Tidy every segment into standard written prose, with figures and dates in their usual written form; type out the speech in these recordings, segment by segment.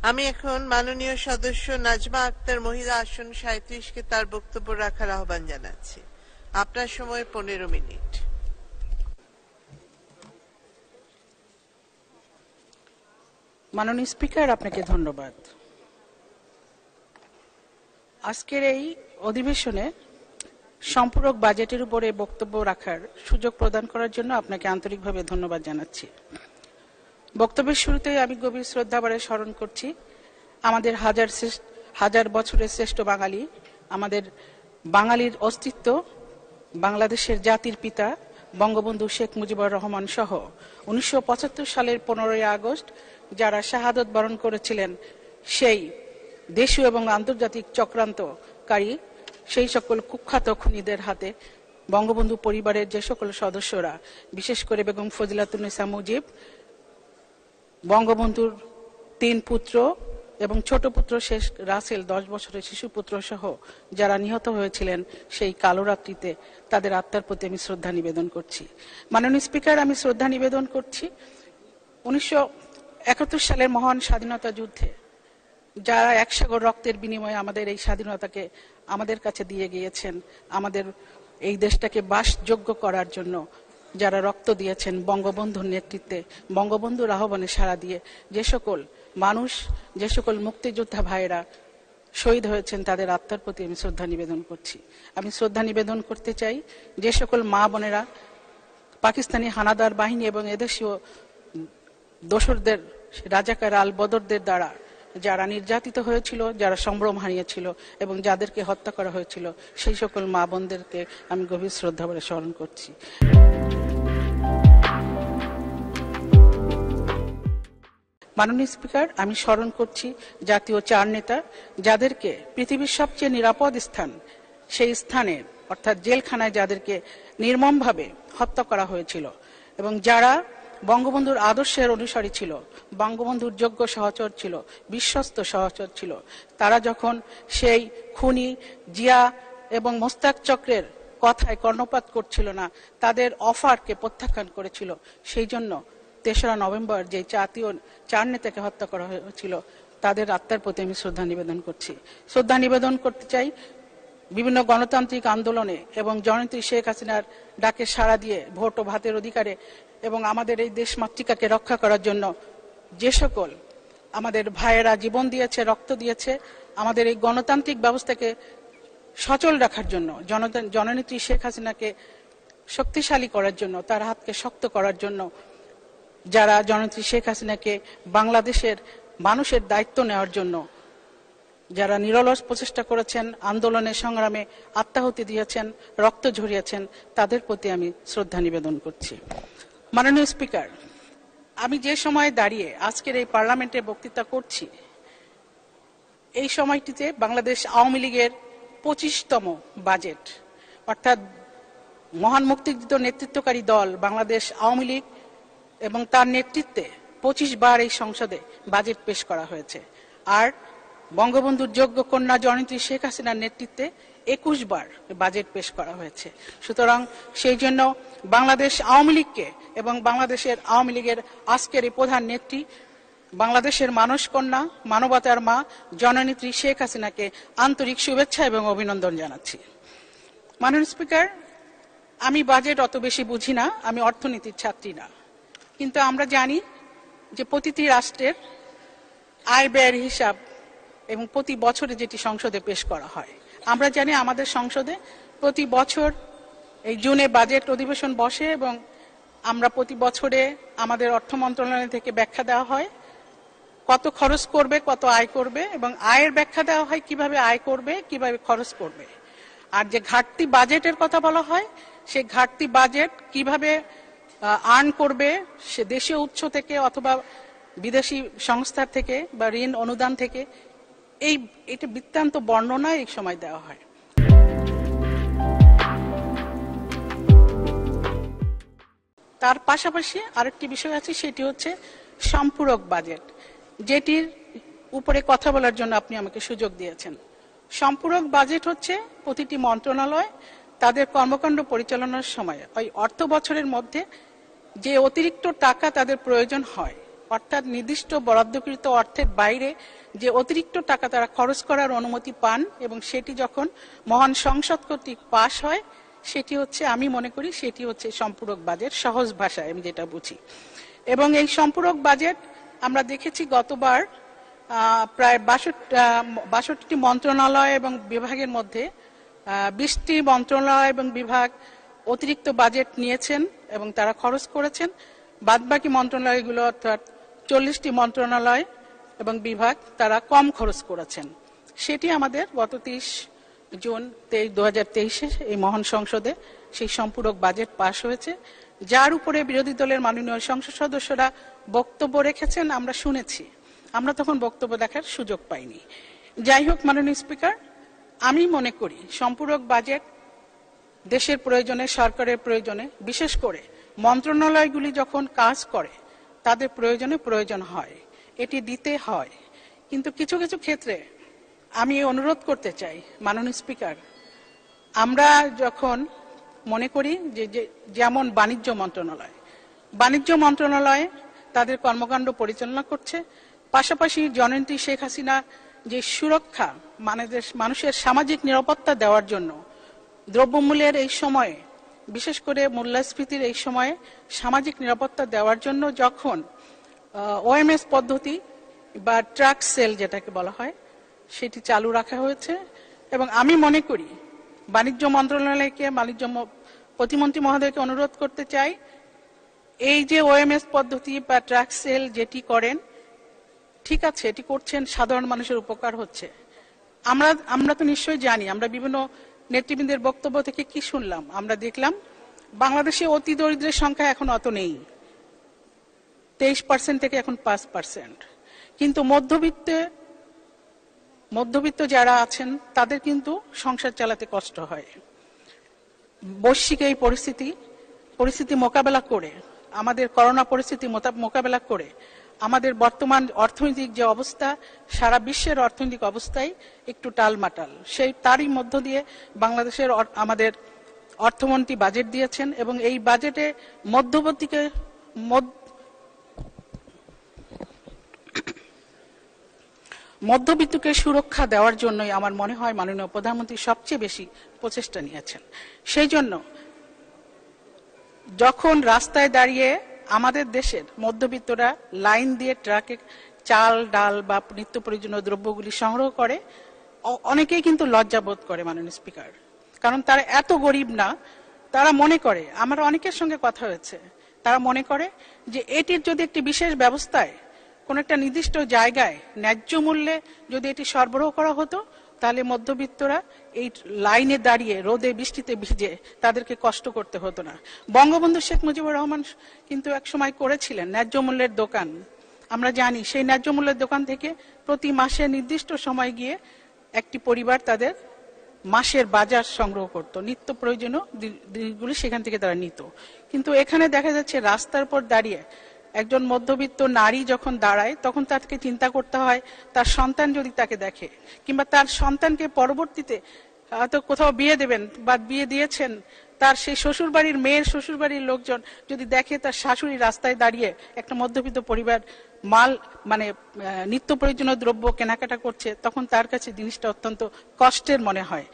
আমি এখন মাননীয় সদস্য নাজমা আক্তার মহিলা আসন 37-কে তার বক্তব্য রাখার আহ্বান জানাচ্ছি। আপনার সময় 15 মিনিট। মাননীয় স্পিকার, আপনাকে ধন্যবাদ। আজকের এই অধিবেশনে সম্পূরক বাজেটের উপরে বক্তব্য রাখার সুযোগ প্রদান করার জন্য আপনাকে আন্তরিকভাবে ধন্যবাদ জানাচ্ছি। বক্তব্যের শুরুতেই আমি গভীর শ্রদ্ধাভরে স্মরণ করছি আমাদের হাজার বছরের শ্রেষ্ঠ বাঙালি, আমাদের বাঙালির অস্তিত্ব, বাংলাদেশের জাতির পিতা বঙ্গবন্ধু শেখ মুজিবুর রহমান সহ 1975 সালের 15ই আগস্ট যারা শাহাদত বরণ করেছিলেন, সেই দেশীয় এবং আন্তর্জাতিক চক্রান্তকারী সেই সকল কুখ্যাত খুনিদের হাতে বঙ্গবন্ধু পরিবারের যে সকল সদস্যরা, বিশেষ করে বেগম ফজিলাতুন্নেসা মুজিব, বঙ্গবন্ধুর 3 পুত্র এবং ছোট পুত্র শেখ রাসেল 10 বছরের শিশু পুত্র সহ যারা নিহত হয়েছিলেন সেই কালো রাত্রিতে, তাদের আত্মার প্রতি আমি শ্রদ্ধা নিবেদন করছি। মাননীয় স্পিকার, আমি শ্রদ্ধা নিবেদন করছি 1971 সালের মহান স্বাধীনতা যুদ্ধে যারা 1 সাগর রক্তের বিনিময়ে আমাদের এই স্বাধীনতাকে আমাদের কাছে দিয়ে গিয়েছেন, আমাদের এই দেশটাকে বাসযোগ্য করার জন্য যারা রক্ত দিয়েছেন, বঙ্গবন্ধুর নেতৃত্বে, বঙ্গবন্ধুর আহ্বানে সাড়া দিয়ে যে সকল মানুষ, যে সকল মুক্তিযোদ্ধা ভাইয়েরা শহীদ হয়েছেন, তাদের আত্মার প্রতি আমি শ্রদ্ধা নিবেদন করছি। আমি শ্রদ্ধা নিবেদন করতে চাই যে সকল মা বোনেরা পাকিস্তানি হানাদার বাহিনী এবং এদেশীয় দোসরদের, রাজাকার আল বদরদের দ্বারা যারা নির্যাতিত হয়েছিল, যারা সম্ভ্রম হারিয়েছিল এবং যাদেরকে হত্যা করা হয়েছিল, সেই সকল মা বোনদেরকে আমি গভীর শ্রদ্ধা ভরে স্মরণ করছি। মাননীয় স্পিকার, আমি স্মরণ করছি জাতীয় 4 নেতা যাদেরকে পৃথিবীর সবচেয়ে নিরাপদ স্থান, সেই স্থানে অর্থাৎ জেলখানায় যাদেরকে নির্মমভাবে হত্যা করা হয়েছিল এবং যারা বঙ্গবন্ধুর আদর্শের অনুসারী ছিল, বঙ্গবন্ধুর যোগ্য সহচর ছিল, বিশ্বস্ত সহচর ছিল, তারা যখন সেই খুনি জিয়া এবং মোস্তাক চক্রের কথায় কর্ণপাত করছিল না, তাদের অফারকে প্রত্যাখ্যান করেছিল, সেই জন্য 3রা নভেম্বর যে জাতীয় 4 নেতাকে হত্যা করা হয়েছিল, তাদের আত্মার প্রতি আমি শ্রদ্ধা নিবেদন করছি। শ্রদ্ধা নিবেদন করতে চাই বিভিন্ন গণতান্ত্রিক আন্দোলনে এবং জননেত্রী শেখ হাসিনার ডাকে সাড়া দিয়ে ভোট ও ভাতের অধিকারে এবং আমাদের এই দেশ মাতৃকাকে রক্ষা করার জন্য যে সকল আমাদের ভাইয়েরা জীবন দিয়েছে, রক্ত দিয়েছে, আমাদের এই গণতান্ত্রিক ব্যবস্থাকে সচল রাখার জন্য, জননেত্রী শেখ হাসিনাকে শক্তিশালী করার জন্য, তার হাতকে শক্ত করার জন্য, যারা জননেত্রী শেখ হাসিনাকে বাংলাদেশের মানুষের দায়িত্ব নেওয়ার জন্য যারা নিরলস প্রচেষ্টা করেছেন, আন্দোলনে সংগ্রামে আত্মাহুতি দিয়েছেন, রক্ত ঝরিয়েছেন, তাদের প্রতি আমি শ্রদ্ধা নিবেদন করছি। মাননীয় স্পিকার, আমি যে সময় দাঁড়িয়ে আজকের এই পার্লামেন্টে বক্তৃতা করছি, এই সময়টিতে বাংলাদেশ আওয়ামী লীগের 25তম বাজেট, অর্থাৎ মহান মুক্তিযুদ্ধ নেতৃত্বকারী দল বাংলাদেশ আওয়ামী লীগ এবং তার নেতৃত্বে 25 বার এই সংসদে বাজেট পেশ করা হয়েছে। আর বঙ্গবন্ধুর যোগ্য কন্যা জননেত্রী শেখ হাসিনার নেতৃত্বে 21 বার বাজেট পেশ করা হয়েছে। সুতরাং সেই জন্য বাংলাদেশ আওয়ামী লীগকে এবং বাংলাদেশের আওয়ামী লীগের আজকের এই প্রধান নেত্রী, বাংলাদেশের মানুষ কন্যা, মানবতার মা জননেত্রী শেখ হাসিনাকে আন্তরিক শুভেচ্ছা এবং অভিনন্দন জানাচ্ছি। মাননীয় স্পিকার, আমি বাজেট অত বেশি বুঝি না, আমি অর্থনীতির ছাত্রী না, কিন্তু আমরা জানি যে প্রতিটি রাষ্ট্রের আয় ব্যয়ের হিসাব এবং প্রতি বছরে যেটি সংসদে পেশ করা হয়, আমরা জানি আমাদের সংসদে প্রতি বছর এই জুনে বাজেট অধিবেশন বসে এবং আমরা প্রতি বছরে আমাদের অর্থ মন্ত্রণালয় থেকে ব্যাখ্যা দেওয়া হয় কত খরচ করবে, কত আয় করবে, এবং আয়ের ব্যাখ্যা দেওয়া হয় কিভাবে আয় করবে, কিভাবে খরচ করবে। আর যে ঘাটতি বাজেটের কথা বলা হয়, সেই ঘাটতি বাজেট কিভাবে আর্ন করবে, সে দেশীয় উৎস থেকে অথবা বিদেশি সংস্থার থেকে বা ঋণ অনুদান থেকে, এটা বৃত্তান্ত বর্ণনা এই সময় দেওয়া হয়। তার পাশাপাশি আরেকটি বিষয় আছে, সেটি হচ্ছে সম্পূরক বাজেট, যেটির উপরে কথা বলার জন্য আপনি আমাকে সুযোগ দিয়েছেন। সম্পূরক বাজেট হচ্ছে প্রতিটি মন্ত্রণালয় তাদের কর্মকাণ্ড পরিচালনার সময় ওই অর্থ বছরের মধ্যে যে অতিরিক্ত টাকা তাদের প্রয়োজন হয়, অর্থাৎ নির্দিষ্ট বরাদ্দকৃত অর্থের বাইরে যে অতিরিক্ত টাকা তারা খরচ করার অনুমতি পান এবং সেটি যখন মহান সংসদ কর্তৃক পাশ হয় সেটি হচ্ছে, আমি মনে করি সেটি হচ্ছে সম্পূরক বাজেট, সহজ ভাষায় আমি যেটা বুঝি। এবং এই সম্পূরক বাজেট আমরা দেখেছি গতবার প্রায় 62টি মন্ত্রণালয় এবং বিভাগের মধ্যে 20টি মন্ত্রণালয় এবং বিভাগ অতিরিক্ত বাজেট নিয়েছেন এবং তারা খরচ করেছেন। বাদবাকি মন্ত্রণালয়গুলো অর্থাৎ 40টি মন্ত্রণালয় এবং বিভাগ তারা কম খরচ করেছেন। সেটি আমাদের গত 30 জুন 2023 এই মহান সংসদে সেই সম্পূরক বাজেট পাশ হয়েছে, যার উপরে বিরোধী দলের মাননীয় সংসদ সদস্যরা বক্তব্য রেখেছেন, আমরা শুনেছি। আমরা তখন বক্তব্য দেখার সুযোগ পাইনি। যাই হোক, মাননীয় স্পিকার, আমি মনে করি সম্পূরক বাজেট দেশের প্রয়োজনে, সরকারের প্রয়োজনে, বিশেষ করে মন্ত্রণালয়গুলি যখন কাজ করে তাদের প্রয়োজন হয়, এটি দিতে হয়। কিন্তু কিছু কিছু ক্ষেত্রে আমি অনুরোধ করতে চাই মাননীয় স্পিকার, আমরা যখন মনে করি যে যেমন বাণিজ্য মন্ত্রণালয় তাদের কর্মকাণ্ড পরিচালনা করছে, পাশাপাশি জননেত্রী শেখ হাসিনা যে সুরক্ষা মানুষের সামাজিক নিরাপত্তা দেওয়ার জন্য দ্রব্যমূল্যের এই সময়ে, বিশেষ করে মূল্যস্ফীতির এই সময়ে সামাজিক নিরাপত্তা দেওয়ার জন্য যখন ওএমএস পদ্ধতি বা ট্রাক সেল যেটাকে বলা হয় সেটি চালু রাখা হয়েছে। এবং আমি মনে করি বাণিজ্য মন্ত্রণালয়কে, বাণিজ্য প্রতিমন্ত্রী মহোদয়কে অনুরোধ করতে চাই, এই যে ওএমএস পদ্ধতি বা ট্রাক সেল যেটি করেন, ঠিক আছে, এটি করছেন, সাধারণ মানুষের উপকার হচ্ছে। আমরা তো নিশ্চয়ই জানি, আমরা বিভিন্ন নেতৃবৃন্দের বক্তব্য থেকে কি শুনলাম, আমরা দেখলাম বাংলাদেশে অতি দরিদ্রের সংখ্যা এখন অত নেই, 23% থেকে এখন 5%। কিন্তু মধ্যবিত্ত যারা আছেন তাদের কিন্তু সংসার চালাতে কষ্ট হয়। বৈশ্বিক এই পরিস্থিতি মোকাবেলা করে, আমাদের করোনা পরিস্থিতি মোকাবেলা করে, আমাদের বর্তমান অর্থনৈতিক যে অবস্থা, সারা বিশ্বের অর্থনৈতিক অবস্থায় একটু টালমাটাল, তারই মধ্য দিয়ে বাংলাদেশের আমাদের অর্থমন্ত্রী বাজেট দিয়েছেন এবং এই বাজেটে মধ্যবিত্তকে সুরক্ষা দেওয়ার জন্যই আমার মনে হয় মাননীয় প্রধানমন্ত্রী সবচেয়ে বেশি প্রচেষ্টা নিয়েছেন। সেই জন্য যখন রাস্তায় দাঁড়িয়ে আমাদের দেশের মধ্যবিত্তরা লাইন দিয়ে ট্রাকে চাল, ডাল বা নিত্য প্রয়োজনীয় দ্রব্যগুলি সংগ্রহ করে, অনেকেই কিন্তু লজ্জাবোধ করে মাননীয় স্পিকার, কারণ তারা এত গরিব না। তারা মনে করে, আমার অনেকের সঙ্গে কথা হয়েছে, তারা মনে করে যে এটির যদি একটি বিশেষ ব্যবস্থায় কোন একটা নির্দিষ্ট জায়গায় ন্যায্য মূল্যে যদি এটি সরবরাহ করা হতো, তাহলে মধ্যবিত্তরা এই লাইনে দাঁড়িয়ে রোদে বৃষ্টিতে ভিজে তাদেরকে কষ্ট করতে হতো না। বঙ্গবন্ধু শেখ মুজিবুর রহমান কিন্তু একসময় করেছিলেন ন্যায্য মূল্যের দোকান। আমরা জানি সেই ন্যায্য মূল্যের দোকান থেকে প্রতি মাসে নির্দিষ্ট সময় গিয়ে একটি পরিবার তাদের মাসের বাজার সংগ্রহ করত, নিত্য প্রয়োজনীয় জিনিসগুলি সেখান থেকে তারা নিত। কিন্তু এখানে দেখা যাচ্ছে রাস্তার উপর দাঁড়িয়ে একজন মধ্যবিত্ত নারী যখন দাঁড়ায়, তখন তাকে চিন্তা করতে হয় তার সন্তান যদি তাকে দেখে, কিংবা তার সন্তানকে পরবর্তীতে হয়তো কোথাও বিয়ে দেবেন বা বিয়ে দিয়েছেন, তার সেই শ্বশুরবাড়ির মেয়ের শ্বশুরবাড়ির লোকজন যদি দেখে তার শাশুড়ি রাস্তায় দাঁড়িয়ে একটা মধ্যবিত্ত পরিবার নিত্য প্রয়োজনীয় দ্রব্য কেনাকাটা করছে, তখন তার কাছে জিনিসটা অত্যন্ত কষ্টের মনে হয়।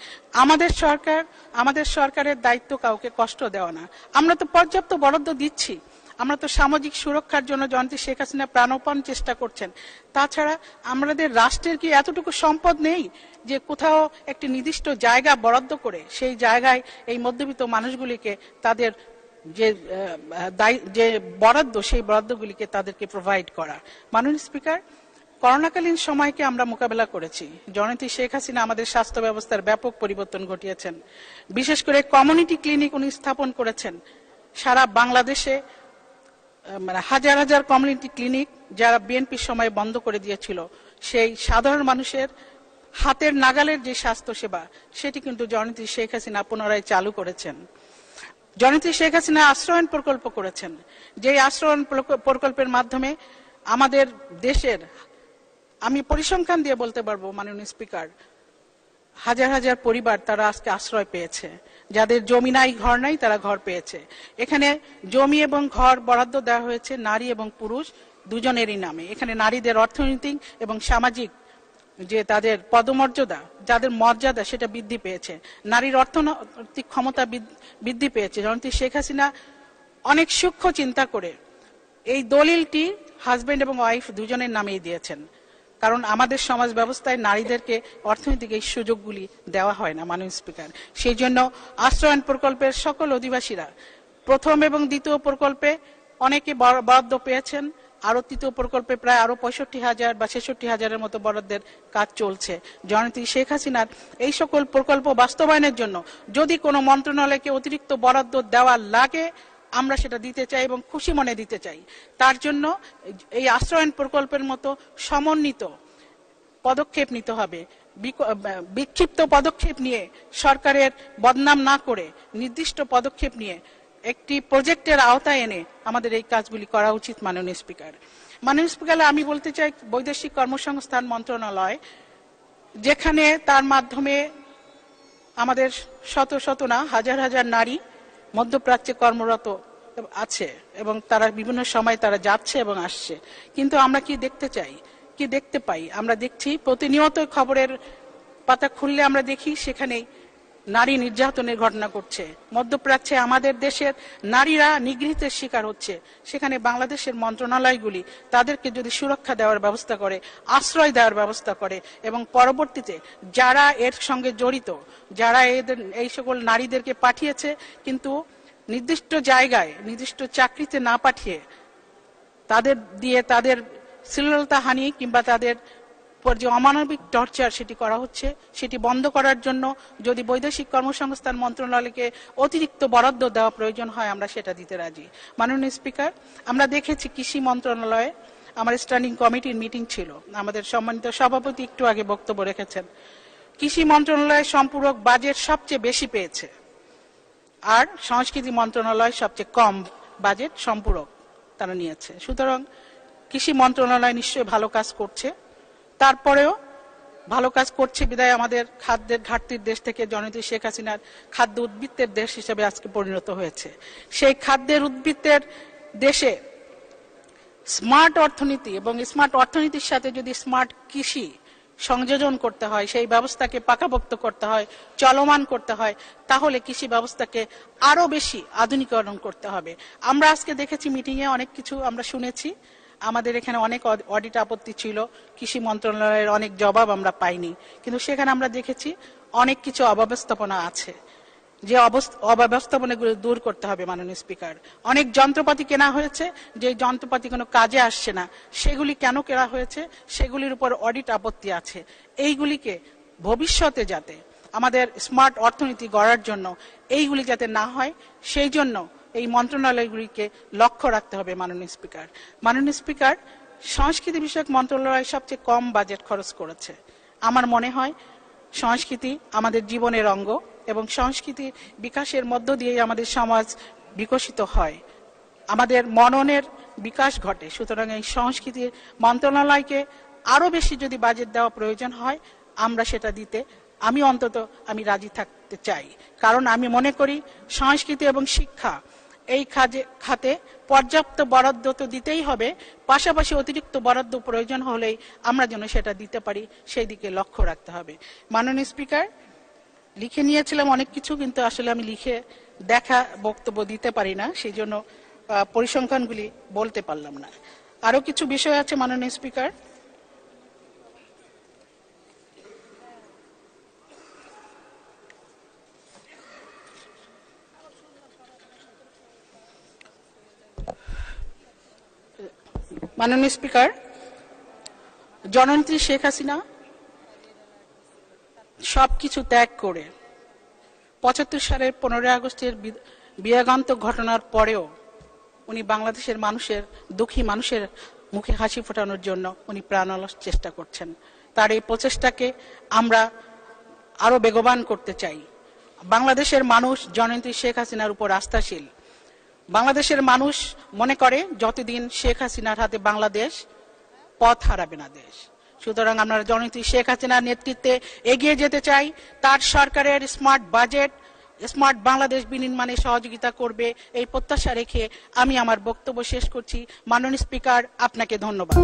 আমাদের সরকারের দায়িত্ব কাউকে কষ্ট দেওয়া না। আমরা তো পর্যাপ্ত বরাদ্দ দিচ্ছি, আমরা তো সামাজিক সুরক্ষার জন্য জননেত্রী শেখ হাসিনা প্রাণপণ চেষ্টা করছেন। তাছাড়া আমাদের রাষ্ট্রের কি এতটুকু সম্পদ নেই যে কোথাও একটি নির্দিষ্ট জায়গা বরাদ্দ করে সেই জায়গায় এই মধ্যবিত্ত মানুষগুলিকে তাদের যে বরাদ্দ, সেই বরাদ্দগুলিকে তাদেরকে প্রোভাইড করা। মাননীয় স্পিকার, করোনাকালীন সময়কে আমরা মোকাবেলা করেছি। জননেত্রী শেখ হাসিনা আমাদের স্বাস্থ্য ব্যবস্থার ব্যাপক পরিবর্তন ঘটিয়েছেন। বিশেষ করে কমিউনিটি ক্লিনিক উনি স্থাপন করেছেন সারা বাংলাদেশে। হাজার হাজার কমিউনিটি ক্লিনিক যারা বিএনপির সময় বন্ধ করে দিয়েছিল, সেই সাধারণ মানুষের হাতের নাগালের যে স্বাস্থ্য সেবা, সেটি কিন্তু জননেত্রী শেখ হাসিনা পুনরায় চালু করেছেন। জননেত্রী শেখ হাসিনা আশ্রয়ন প্রকল্প করেছেন, যে আশ্রয়ন প্রকল্পের মাধ্যমে আমাদের দেশের, আমি পরিসংখ্যান দিয়ে বলতে পারবো মাননীয় স্পিকার, হাজার হাজার পরিবার তারা আজকে আশ্রয় পেয়েছে। যাদের জমি নাই, ঘর নাই, তারা ঘর পেয়েছে। এখানে জমি এবং ঘর বরাদ্দ দেওয়া হয়েছে নারী এবং পুরুষ দুজনেরই নামে। এখানে নারীদের অর্থনৈতিক এবং সামাজিক যে তাদের পদমর্যাদা, যাদের মর্যাদা সেটা বৃদ্ধি পেয়েছে, নারীর অর্থনৈতিক ক্ষমতা বৃদ্ধি পেয়েছে। জননেত্রী শেখ হাসিনা অনেক সূক্ষ্ম চিন্তা করে এই দলিলটি হাজবেন্ড এবং ওয়াইফ দুজনের নামেই দিয়েছেন, কারণ আমাদের সমাজ ব্যবস্থায় নারীদেরকে অর্থনৈতিক এই সুযোগগুলি দেওয়া হয় না মাননীয় স্পিকার। সেই জন্য আশ্রয়ণ প্রকল্পের সকল অধিবাসীরা প্রথম এবং দ্বিতীয় প্রকল্পে অনেকে বরাদ্দ পেয়েছেন, আরো তৃতীয় প্রকল্পে প্রায় আরো 65,000 বা 66,000-এর মতো বরাদ্দের কাজ চলছে। জননেত্রী শেখ হাসিনার এই সকল প্রকল্প বাস্তবায়নের জন্য যদি কোনো মন্ত্রণালয়কে অতিরিক্ত বরাদ্দ দেওয়া লাগে, আমরা সেটা দিতে চাই এবং খুশি মনে দিতে চাই। তার জন্য এই আশ্রয়ণ প্রকল্পের মতো সমন্বিত পদক্ষেপ নিতে হবে। বিক্ষিপ্ত পদক্ষেপ নিয়ে সরকারের বদনাম না করে নির্দিষ্ট পদক্ষেপ নিয়ে একটি প্রজেক্টের আওতায় এনে আমাদের এই কাজগুলি করা উচিত মাননীয় স্পিকার। মাননীয় স্পিকার, আমি বলতে চাই বৈদেশিক কর্মসংস্থান মন্ত্রণালয়, যেখানে তার মাধ্যমে আমাদের শত শত না হাজার হাজার নারী মধ্যপ্রাচ্যে কর্মরত আছে এবং তারা বিভিন্ন সময় তারা যাচ্ছে এবং আসছে, কিন্তু আমরা কি দেখতে চাই, কি দেখতে পাই? আমরা দেখছি প্রতিনিয়ত খবরের পাতা খুললে আমরা দেখি সেখানেই নারী নির্যাতনের ঘটনা ঘটছে। মধ্যপ্রাচ্যে আমাদের দেশের নারীরা নিগৃহীতের শিকার হচ্ছে, সেখানে বাংলাদেশের মন্ত্রণালয়গুলি তাদেরকে যদি সুরক্ষা দেওয়ার ব্যবস্থা করে, আশ্রয় দেওয়ার ব্যবস্থা করে এবং পরবর্তীতে যারা এর সঙ্গে জড়িত, যারা এই সকল নারীদেরকে পাঠিয়েছে কিন্তু নির্দিষ্ট জায়গায় নির্দিষ্ট চাকরিতে না পাঠিয়ে তাদের দিয়ে তাদের শ্লীলতাহানি কিংবা তাদের যে অমানবিক টর্চার সেটি করা হচ্ছে, সেটি বন্ধ করার জন্য যদি বৈদেশিক কর্মসংস্থান মন্ত্রণালয়কে অতিরিক্ত বরাদ্দ দেওয়া প্রয়োজন হয়, আমরা সেটা দিতে রাজি। মাননীয় স্পিকার, আমরা দেখেছি কৃষি মন্ত্রণালয়ে আমার স্ট্যান্ডিং কমিটির মিটিং ছিল, আমাদের সম্মানিত সভাপতি একটু আগে বক্তব্য রেখেছেন। কৃষি মন্ত্রণালয় সম্পূরক বাজেট সবচেয়ে বেশি পেয়েছে, আর সংস্কৃতি মন্ত্রণালয় সবচেয়ে কম বাজেট সম্পূরক তারা নিয়েছে। সুতরাং কৃষি মন্ত্রণালয় নিশ্চয়ই ভালো কাজ করছে, তারপরেও ভালো কাজ করছে বিদায় আমাদের খাদ্যের ঘাটতির দেশ থেকে জননেত্রী শেখ হাসিনার খাদ্য উদ্বৃত্তের দেশ হিসেবে আজকে পরিণত হয়েছে। সেই খাদ্যের উদ্বৃত্তের দেশে স্মার্ট অর্থনীতি এবং স্মার্ট অর্থনীতির সাথে যদি স্মার্ট কৃষি সংযোজন করতে হয়, সেই ব্যবস্থাকে পাকাপোক্ত করতে হয়, চলমান করতে হয়, তাহলে কৃষি ব্যবস্থাকে আরো বেশি আধুনিকরণ করতে হবে। আমরা আজকে দেখেছি মিটিংয়ে অনেক কিছু আমরা শুনেছি, আমাদের এখানে অনেক অডিট আপত্তি ছিল, কৃষি মন্ত্রণালয়ের অনেক জবাব আমরা পাইনি, কিন্তু সেখানে আমরা দেখেছি অনেক কিছু অব্যবস্থাপনা আছে, যে অব্যবস্থাপনাগুলো দূর করতে হবে মাননীয় স্পিকার। অনেক যন্ত্রপাতি কেনা হয়েছে, যে যন্ত্রপাতি কোনো কাজে আসছে না, সেগুলি কেন কেনা হয়েছে, সেগুলির উপর অডিট আপত্তি আছে। এইগুলিকে ভবিষ্যতে যাতে আমাদের স্মার্ট অর্থনীতি গড়ার জন্য এইগুলি যাতে না হয়, সেই জন্য এই মন্ত্রণালয়গুলিকে লক্ষ্য রাখতে হবে মাননীয় স্পিকার। মাননীয় স্পিকার, সংস্কৃতি বিষয়ক মন্ত্রণালয় সবচেয়ে কম বাজেট খরচ করেছে। আমার মনে হয় সংস্কৃতি আমাদের জীবনের অঙ্গ এবং সংস্কৃতি বিকাশের মধ্য দিয়ে আমাদের সমাজ বিকশিত হয়, আমাদের মননের বিকাশ ঘটে। সুতরাং এই সংস্কৃতি মন্ত্রণালয়কে আরো বেশি যদি বাজেট দেওয়া প্রয়োজন হয়, আমরা সেটা দিতে আমি রাজি থাকতে চাই, কারণ আমি মনে করি সংস্কৃতি এবং শিক্ষা এই খাতে পর্যাপ্ত বরাদ্দ তো দিতেই হবে, পাশাপাশি অতিরিক্ত বরাদ্দ প্রয়োজন হলেই আমরা যেন সেটা দিতে পারি, সেই দিকে লক্ষ্য রাখতে হবে। মাননীয় স্পিকার, লিখে নিয়েছিলাম অনেক কিছু, কিন্তু আসলে আমি লিখে দেখা বক্তব্য দিতে পারি না, সেই জন্য পরিসংখ্যানগুলি বলতে পারলাম না। আরো কিছু বিষয় আছে মাননীয় স্পিকার। মাননীয় স্পিকার, জননেত্রী শেখ হাসিনা সবকিছু ত্যাগ করে ৭৫ সালের 15 আগস্টের বিয়োগান্তক ঘটনার পরেও উনি বাংলাদেশের মানুষের, দুঃখী মানুষের মুখে হাসি ফোটানোর জন্য উনি প্রাণালস চেষ্টা করছেন। তার এই প্রচেষ্টাকে আমরা আরো বেগবান করতে চাই। বাংলাদেশের মানুষ জননেত্রী শেখ হাসিনার উপর আস্থাশীল। বাংলাদেশের মানুষ মনে করে যতদিন শেখ হাসিনার হাতে বাংলাদেশ, পথ হারাবে না দেশ। সুতরাং আমরা জননেত্রী শেখ হাসিনার নেতৃত্বে এগিয়ে যেতে চাই। তার সরকারের স্মার্ট বাজেট, স্মার্ট বাংলাদেশ বিনির্মাণে সহযোগিতা করবে এই প্রত্যাশা রেখে আমি আমার বক্তব্য শেষ করছি। মাননীয় স্পিকার, আপনাকে ধন্যবাদ।